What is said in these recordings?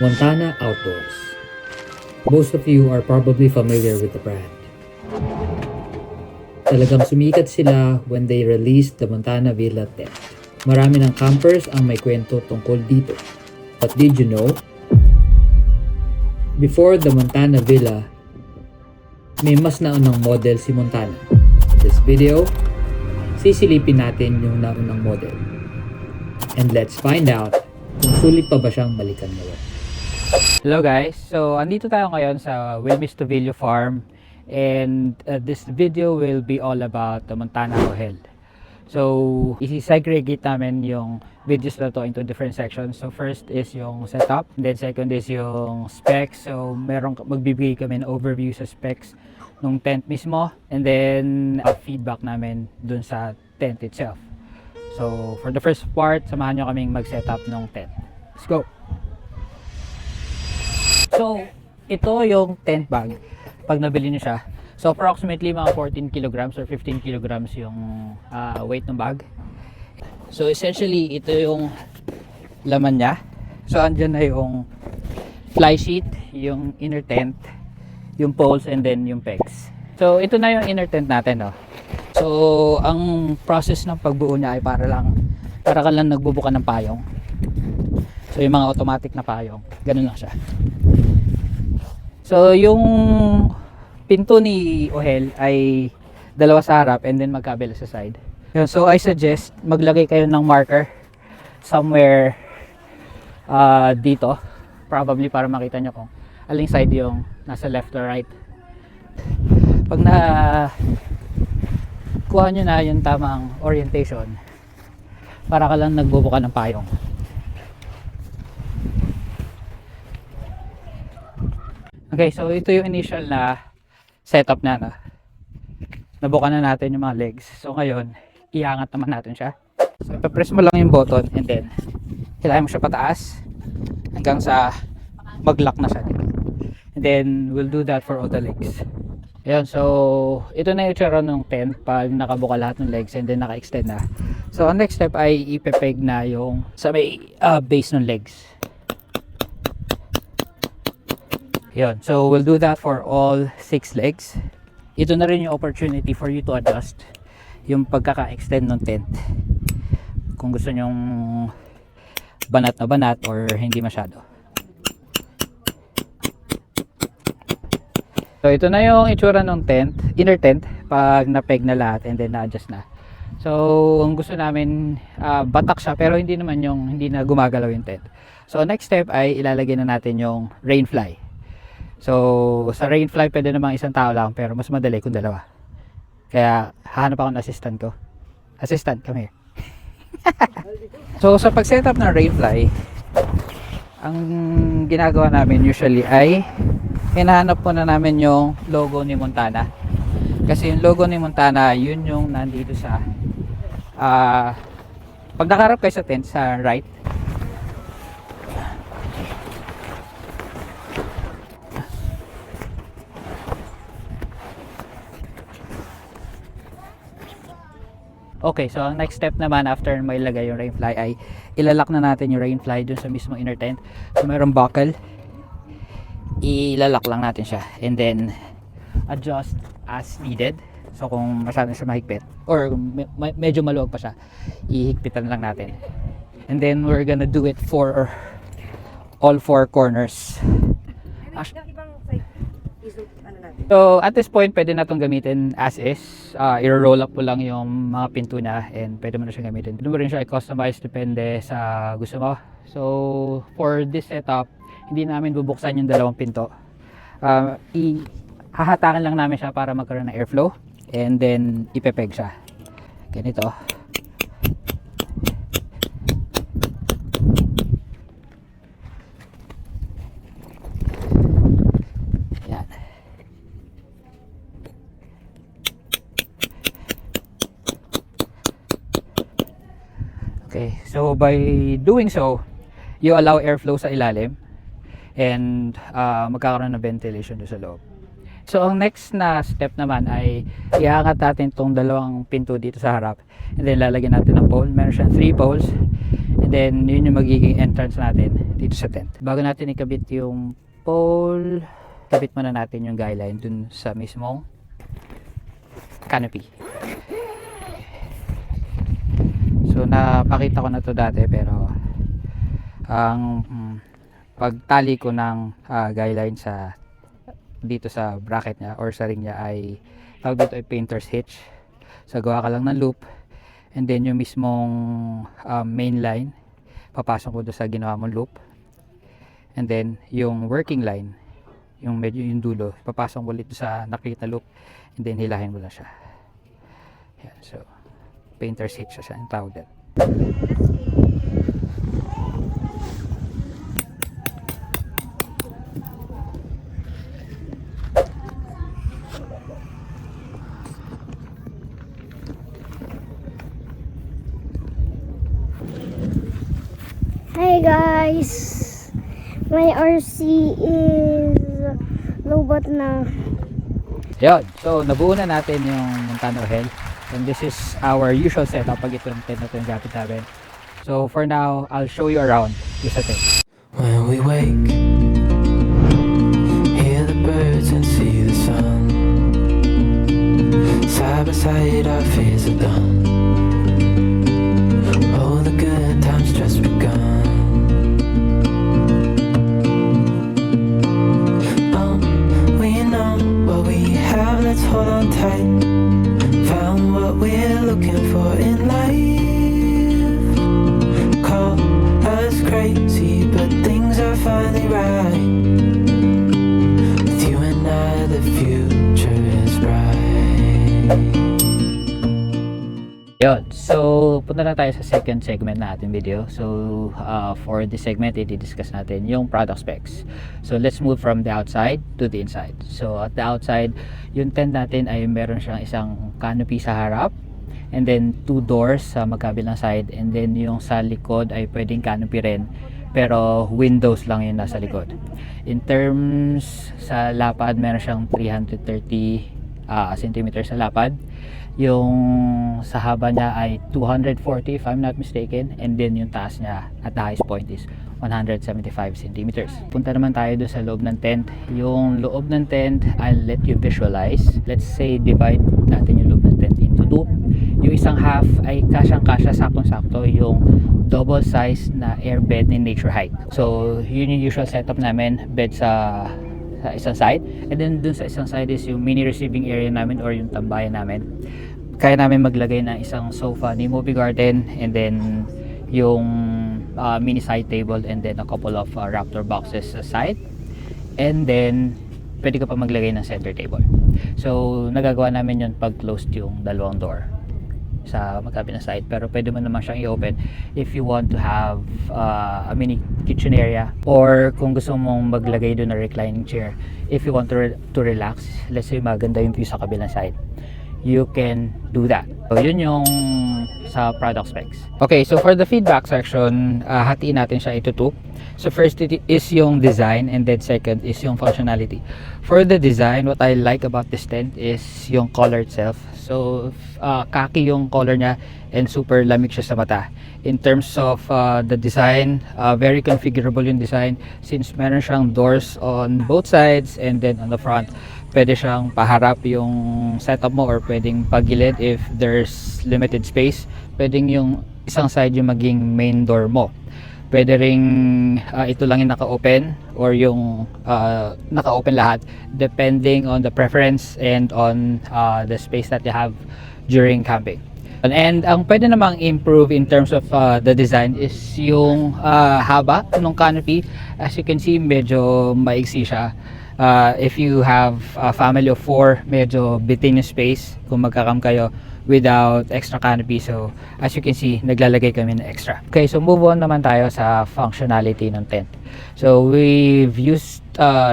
Montana Outdoors. Most of you are probably familiar with the brand. Talagang sumikat sila when they released the Montana Villa tent. Marami ng campers ang may kwento tungkol dito. But did you know? Before the Montana Villa, may mas naunang model si Montana. This video, sisilipin natin yung naunang model. And let's find out kung sulit pa ba siyang balikan ngayon. Hello guys, so andito tayo ngayon sa Wilmis Tovillo Farm and this video will be all about the Montana Ohel. So isi-segregate namin yung videos na to into different sections. So first is yung setup, then second is yung specs. So magbibigay kami ng overview sa specs ng tent mismo, and then feedback namin dun sa tent itself. So for the first part, samahan nyo kaming mag-setup ng tent. Let's go! So, ito yung tent bag pag nabili nyo siya. So, approximately mga 14 kilograms or 15 kilograms yung weight ng bag. So, essentially, ito yung laman niya. So, andyan na yung fly sheet, yung inner tent, yung poles, and then yung pegs. So, ito na yung inner tent natin, no? So, ang process ng pagbuo niya ay para ka lang nagbubuka ng payong. So, yung mga automatic na payong, ganun lang siya. So, yung pinto ni Ohel ay dalawa sa harap and then magkabila sa side. So, I suggest maglagay kayo ng marker somewhere dito. Probably para makita nyo kung aling side yung nasa left or right. Pag na kuha nyo na yung tamang orientation, para ka lang nagbubuka ng payong. Okay, so ito yung initial na setup na. Nabuka na natin yung mga legs. So ngayon, iangat naman natin siya. So ipapress mo lang yung button and then hilahin mo siya pataas hanggang sa mag-lock na siya dito. And then we'll do that for all the legs. Ayan, so ito na yung itsura ng tent pag nakabuka lahat ng legs and then naka-extend na. So ang next step ay ipepeg na yung sa may base ng legs. Yun. So, we'll do that for all 6 legs. Ito na rin yung opportunity for you to adjust yung pagkaka-extend ng tent. Kung gusto nyong banat na banat or hindi masyado. So, ito na yung itsura ng tent, inner tent, pag na-peg na lahat and then na-adjust na. So, ang gusto namin, batak siya pero hindi na gumagalaw yung tent. So, next step ay ilalagay na natin yung rain fly. So, sa rain fly pwede namang isang tao lang pero mas madali kung dalawa. Kaya hahanap ako ng assistant ko. Assistant, come here. So, sa pag-setup ng rain fly, ang ginagawa namin usually ay hinahanap muna namin yung logo ni Montana. Kasi yung logo ni Montana, yun yung nandito sa pag nakaharap kayo sa tent, sa right. Okay, so ang next step naman after mailagay yung rain fly ay ilalak na natin yung rain fly dun sa mismo inner tent. So mayroong buckle, ilalak lang natin siya and then adjust as needed. So kung masyadong siya mahigpit or medyo maluwag pa siya, ihigpitan lang natin. And then we're gonna do it for all 4 corners. So at this point pwede na itong gamitin as is. I-roll up po lang yung mga pinto na and pwede mo na siya gamitin. Pwede mo rin siya i-customize depende sa gusto mo. So for this setup, hindi namin bubuksan yung dalawang pinto. Hahatakan lang namin siya para magkaroon ng airflow and then ipepeg siya. Ganito. Okay, so by doing so, you allow airflow sa ilalim and magkakaroon ng ventilation doon sa loob. So ang next na step naman ay iangat natin itong dalawang pinto dito sa harap and then lalagyan natin ng pole. Meron siyang 3 poles And then yun yung magiging entrance natin dito sa tent. Bago natin ikabit yung pole, kabit muna natin yung guy line dun sa mismong canopy. So napakita ko na to dati, pero ang pagtali ko ng guy line sa dito sa bracket niya or sa ring niya ay tawag dito ay painter's hitch. So gawa ka lang ng loop, and then yung mismong main line papasok ko doon sa ginawa mong loop, and then yung working line, yung medyo yung dulo, papasok ko ulit sa nakikita loop, and then hilahin mo lang siya. Yan, so painter's hitch siya yung tawag din. Hi guys, my RC is lowbat na. Yun, so nabuo na natin yung Montana Hill, and this is our usual setup pag ito yung tent na ito yung gamit namin. So for now, I'll show you around this tent. When we wake, hear the birds and see the sun. Side by side our fears are done. Oh, the good times just begun. We know what we have, let's hold on tight. Found what we're looking for in life. Call us crazy, but things are finally right. With you and I, the future is bright. Yun, so punta na tayo sa second segment na ating video. So for this segment, i-discuss natin yung product specs. So let's move from the outside to the inside. So at the outside, yung tent natin ay meron siyang isang canopy sa harap, and then 2 doors sa magkabilang side, and then yung sa likod ay pwedeng canopy rin, pero windows lang yung nasa likod. In terms sa lapad, meron siyang 330 centimeters sa lapad. Yung sa haba niya ay 240 if I'm not mistaken, and then yung taas niya at the highest point is 175 centimeters. Punta naman tayo doon sa loob ng tent. Yung loob ng tent, I'll let you visualize. Let's say divide natin yung loob ng tent into 2. Yung isang half ay kasyang-kasya, saktong-sakto yung double size na air bed ni Nature Hike. So yun yung usual setup namin, bed sa isang side, and then dun sa isang side is yung mini receiving area namin or yung tambayan namin. Kaya namin maglagay ng isang sofa ni Movie Garden, and then yung mini side table, and then a couple of Raptor boxes sa side, and then pwede ka pa maglagay ng center table. So nagagawa namin yun pag closed yung dalawang door sa magkabilang side, pero pwede mo naman siyang i-open if you want to have a mini kitchen area, or kung gusto mong maglagay doon na reclining chair if you want to relax. Let's say maganda yung view sa kabilang side, you can do that. So yun yung sa product specs. Okay, so for the feedback section, hatiin natin siya into 2. So first is yung design, and then second is yung functionality. For the design, what I like about this tent is yung color itself. So khaki yung color niya, and super lamig siya sa mata. In terms of the design, very configurable yung design, since meron siyang doors on both sides, and then on the front pwede siyang paharap yung setup mo, or pwedeng pagilid if there's limited space. Pwedeng yung isang side yung maging main door mo. Pwede ring ito lang yung naka-open, or yung naka-open lahat, depending on the preference and on the space that you have during camping. And ang pwede namang improve in terms of the design is yung haba ng canopy. As you can see, medyo maigsi siya. If you have a family of 4, medyo bitin yung space kung magkakam kayo without extra canopy. So as you can see, naglalagay kami ng extra. Okay, so move on naman tayo sa functionality ng tent. So we've used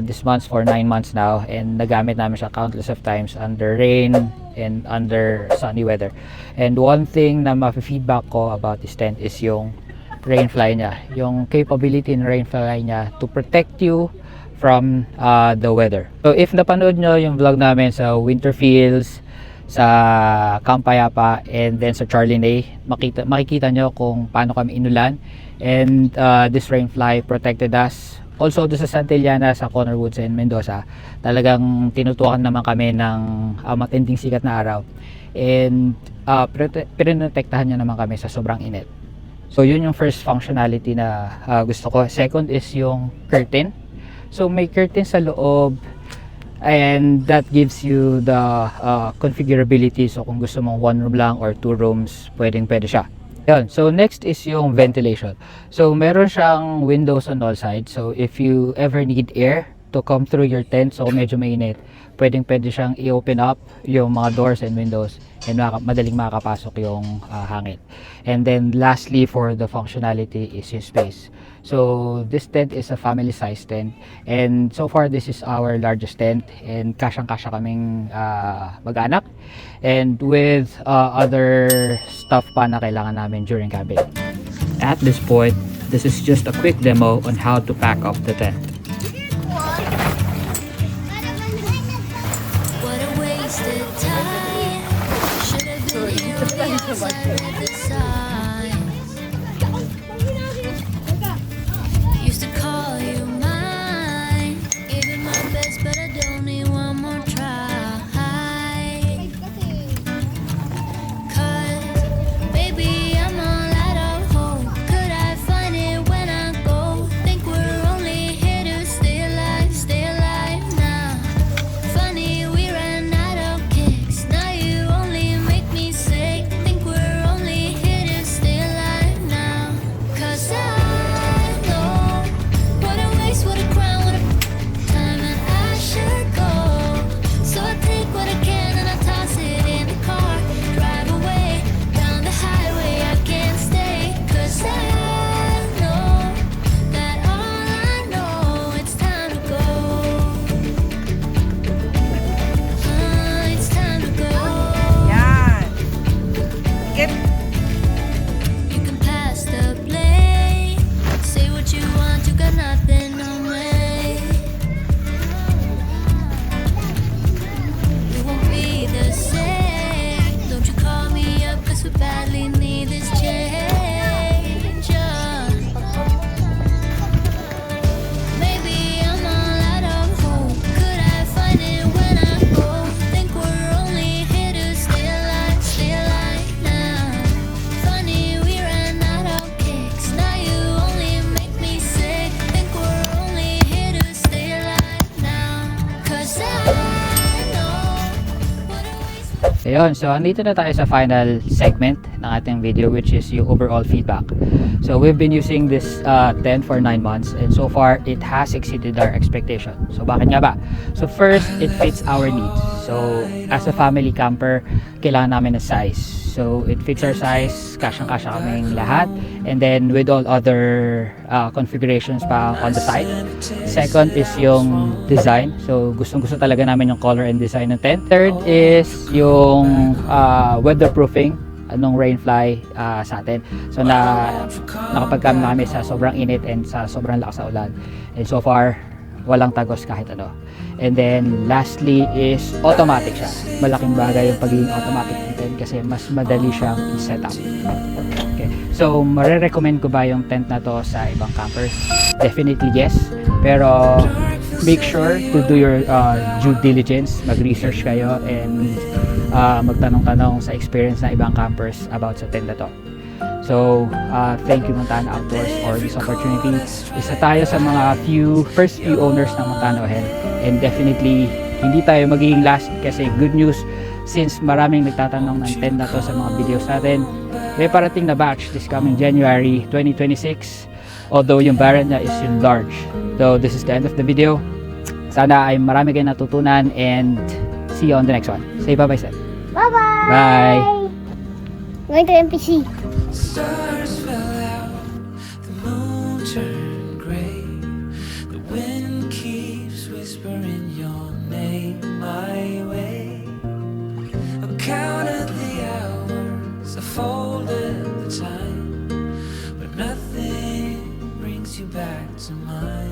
this months for 9 months now, and nagamit namin siya countless of times under rain and under sunny weather. And one thing na ma-feedback ko about this tent is yung rainfly niya, yung capability ng rainfly niya to protect you from the weather. So if napanood nyo yung vlog namin sa Winter Fields, sa Camp Payapa and then sa Charlie Nay. Makikita nyo kung paano kami inulan, and this rainfly protected us. Also doon sa Santillana, sa Conner Woods and Mendoza, talagang tinutukan naman kami ng matinding sikat na araw, and pinotektahan niya naman kami sa sobrang init. So yun yung first functionality na gusto ko. Second is yung curtain. So may curtain sa loob, and that gives you the configurability. So kung gusto mong 1 room lang or 2 rooms, pwede siya. Yun. So next is yung ventilation. So meron siyang windows on all sides. So if you ever need air to come through your tent, so medyo mainit, pwede siyang i-open up yung mga doors and windows, and madaling makakapasok yung hangin. And then lastly, for the functionality is yung space. So this tent is a family size tent, and so far this is our largest tent, and kasyang-kasya kaming mag-anak, and with other stuff pa na kailangan namin during camping. At this point, this is just a quick demo on how to pack up the tent. What a wasted time. Should have been here on the outside with the signs. Used to call you mine. Gave it my best, but I don't need one more try. 'Cause baby, I'm all out of hope. Could I find it when I go? Think we're only here to stay alive now. Funny, we ran out of kicks. Now you only make me sick. Think we're only here to stay alive now. 'Cause I know what a waste, what a crime, what a time, and I should go. So I take what I can and I toss it in the car. Drive away down the highway, I can't stay. 'Cause I know that all I know, it's time to go. It's time to go. Yan. Get You can pass the blame. Say what you want, you got nothing on me. We won't be the same. Don't you call me up, 'cause we badly need this change. Maybe I'm all out of hope. Could I find it when I go? Think we're only here to stay alive now. Funny, we ran out of kicks. Now you only make me sick. Think we're only here to stay alive now. 'Cause I know what a waste. Ayun, so andito na tayo sa final segment ng ating video, which is yung overall feedback. So we've been using this tent for 9 months, and so far it has exceeded our expectation. So bakit nga ba? So first, it fits our needs. So as a family camper, kailangan namin ng size. So it fits our size, kasyang-kasya kaming lahat, and then with all other configurations pa on the side. Second is yung design. So gustong-gusto talaga namin yung color and design ng tent. Third is yung weatherproofing, anong rainfly sa atin. So nakapag-cam na kami sa sobrang init and sa sobrang lakas sa ulan. And so far, walang tagos kahit ano. And then lastly is automatic siya. Malaking bagay yung pagiging automatic ng tent kasi mas madali siyang i-set up. Okay. So marirecommend ko ba yung tent na to sa ibang campers? Definitely yes. Pero make sure to do your due diligence. Mag-research kayo and magtanong-tanong sa experience ng ibang campers about sa tent na to. So, thank you Montana Outdoors for this opportunity. Isa tayo sa mga first few owners ng Montana Ohen, and definitely hindi tayo magiging last kasi good news, since maraming nagtatanong ng tent na to sa mga videos natin. May parating na batch this coming January 2026, although yung variant niya is yung large. So this is the end of the video. Sana ay marami kayong natutunan, and see you on the next one. Say bye-bye, Seth. Bye-bye! Bye! Going to MPC. Stars fell out, the moon turned gray. The wind keeps whispering your name my way. I counted the hours, I folded the time, but nothing brings you back to mine.